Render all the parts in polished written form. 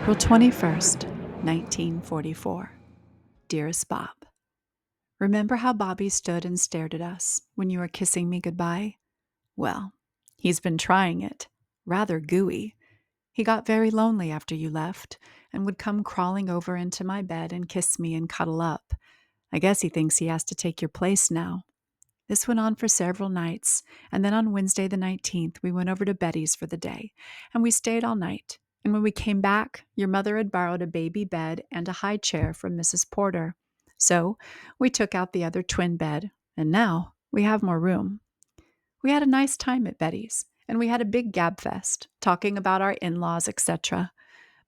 April 21st, 1944. Dearest Bob, remember how Bobby stood and stared at us when you were kissing me goodbye? Well, he's been trying it. Rather gooey. He got very lonely after you left and would come crawling over into my bed and kiss me and cuddle up. I guess he thinks he has to take your place now. This went on for several nights, and then on Wednesday the 19th, we went over to Betty's for the day, and we stayed all night. And when we came back, your mother had borrowed a baby bed and a high chair from Mrs. Porter. So we took out the other twin bed, and now we have more room. We had a nice time at Betty's, and we had a big gab fest, talking about our in-laws, etc.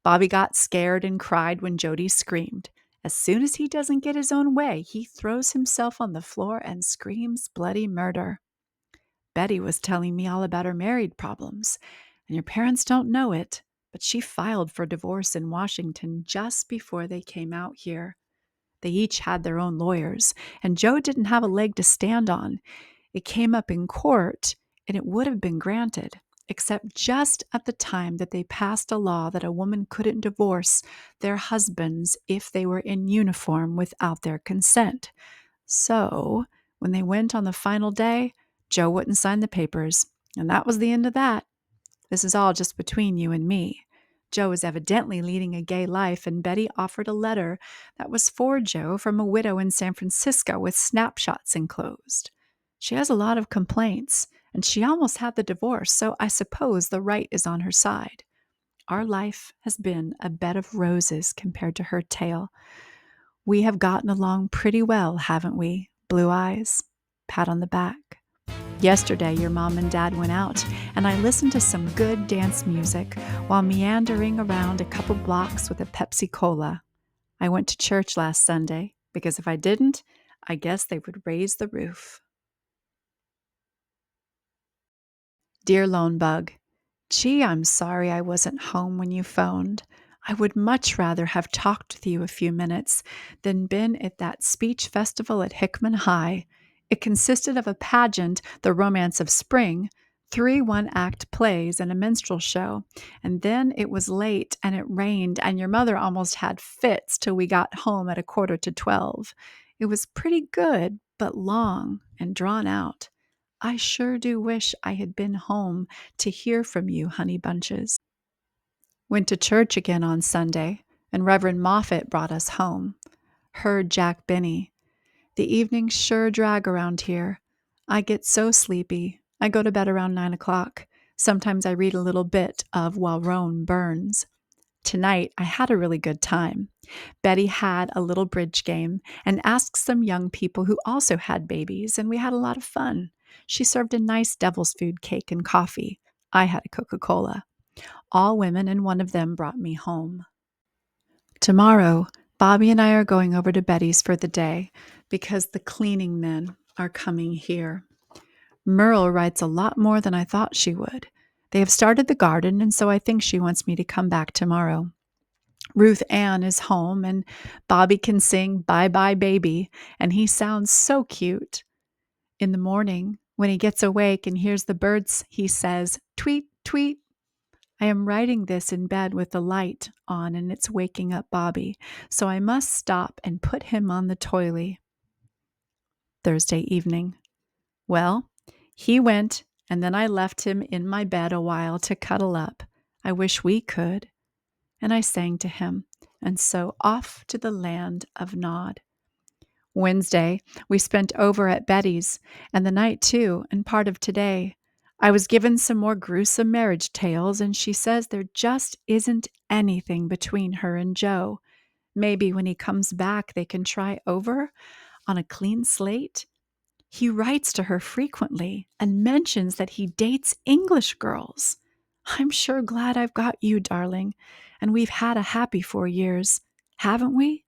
Bobby got scared and cried when Jody screamed. As soon as he doesn't get his own way, he throws himself on the floor and screams bloody murder. Betty was telling me all about her married problems, and your parents don't know it, but she filed for divorce in Washington just before they came out here. They each had their own lawyers, and Joe didn't have a leg to stand on. It came up in court, and it would have been granted, except just at the time that they passed a law that a woman couldn't divorce their husbands if they were in uniform without their consent. So, when they went on the final day, Joe wouldn't sign the papers, and that was the end of that. This is all just between you and me. Joe is evidently leading a gay life, and Betty offered a letter that was for Joe from a widow in San Francisco with snapshots enclosed. She has a lot of complaints, and she almost had the divorce, so I suppose the right is on her side. Our life has been a bed of roses compared to her tale. We have gotten along pretty well, haven't we, Blue Eyes? Pat on the back. Yesterday, your mom and dad went out, and I listened to some good dance music while meandering around a couple blocks with a Pepsi Cola. I went to church last Sunday, because if I didn't, I guess they would raise the roof. Dear Lone Bug, gee, I'm sorry I wasn't home when you phoned. I would much rather have talked with you a few minutes than been at that speech festival at Hickman High. It consisted of a pageant, The Romance of Spring, 3 one-act plays, and a minstrel show. And then it was late, and it rained, and your mother almost had fits till we got home at 11:45. It was pretty good, but long and drawn out. I sure do wish I had been home to hear from you, honey bunches. Went to church again on Sunday, and Reverend Moffat brought us home. Heard Jack Benny. The evenings sure drag around here. I get so sleepy. I go to bed around 9 o'clock. Sometimes I read a little bit of While Rome Burns. Tonight, I had a really good time. Betty had a little bridge game and asked some young people who also had babies, and we had a lot of fun. She served a nice devil's food cake and coffee. I had a Coca-Cola. All women, and one of them brought me home. Tomorrow, Bobby and I are going over to Betty's for the day because the cleaning men are coming here. Merle writes a lot more than I thought she would. They have started the garden, and so I think she wants me to come back tomorrow. Ruth Ann is home, and Bobby can sing Bye Bye Baby, and he sounds so cute. In the morning, when he gets awake and hears the birds, he says, "Tweet, tweet." I am writing this in bed with the light on, and it's waking up Bobby, so I must stop and put him on the toilet. Thursday evening. Well, he went, and then I left him in my bed a while to cuddle up. I wish we could. And I sang to him, and so off to the land of Nod. Wednesday, we spent over at Betty's, and the night too, and part of today. I was given some more gruesome marriage tales, and she says there just isn't anything between her and Joe. Maybe when he comes back, they can try over on a clean slate. He writes to her frequently and mentions that he dates English girls. I'm sure glad I've got you, darling, and we've had a happy 4 years, haven't we?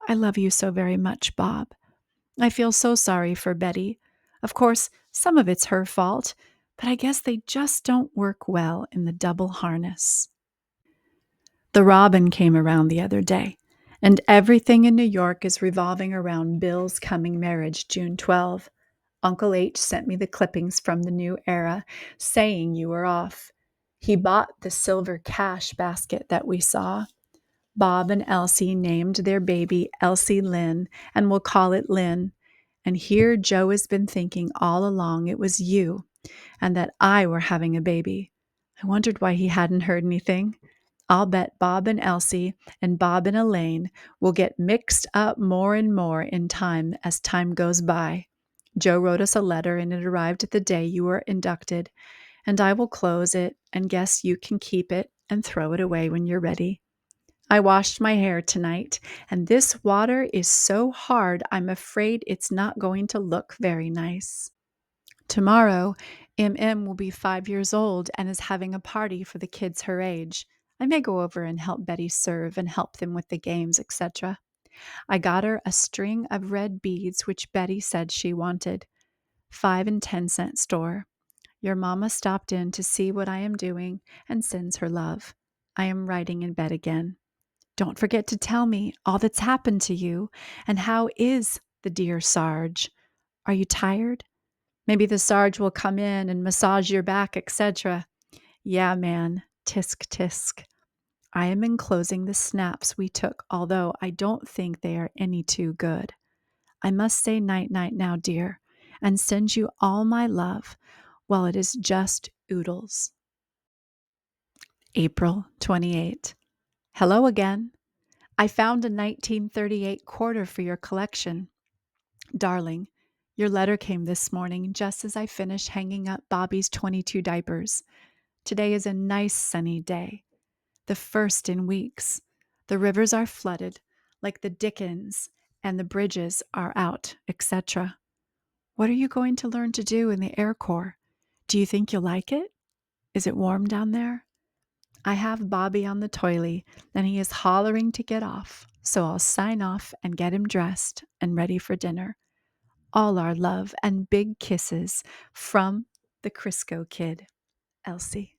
I love you so very much, Bob. I feel so sorry for Betty. Of course, some of it's her fault, but I guess they just don't work well in the double harness. The robin came around the other day, and everything in New York is revolving around Bill's coming marriage, June 12. Uncle H sent me the clippings from the New Era saying you were off. He bought the silver cash basket that we saw. Bob and Elsie named their baby Elsie Lynn, and we'll call it Lynn. And here Joe has been thinking all along it was you and that I were having a baby. I wondered why he hadn't heard anything. I'll bet Bob and Elsie and Bob and Elaine will get mixed up more and more in time as time goes by. Joe wrote us a letter and it arrived the day you were inducted, and I will close it and guess you can keep it and throw it away when you're ready. I washed my hair tonight, and this water is so hard I'm afraid it's not going to look very nice. Tomorrow, MM will be 5 years old and is having a party for the kids her age. I may go over and help Betty serve and help them with the games, etc. I got her a string of red beads, which Betty said she wanted. 5 and 10 cent store. Your mama stopped in to see what I am doing and sends her love. I am writing in bed again. Don't forget to tell me all that's happened to you and how is the dear Sarge. Are you tired? Maybe the Sarge will come in and massage your back, etc. Yeah, man. Tisk tisk. I am enclosing the snaps we took, although I don't think they are any too good. I must say night night now, dear, and send you all my love while it is just oodles. April 28. Hello again. I found a 1938 quarter for your collection. Darling, your letter came this morning just as I finished hanging up Bobby's 22 diapers. Today is a nice sunny day, the first in weeks. The rivers are flooded like the Dickens and the bridges are out, etc. What are you going to learn to do in the Air Corps? Do you think you'll like it? Is it warm down there? I have Bobby on the toilet and he is hollering to get off, so I'll sign off and get him dressed and ready for dinner. All our love and big kisses from the Crisco Kid, Elsie.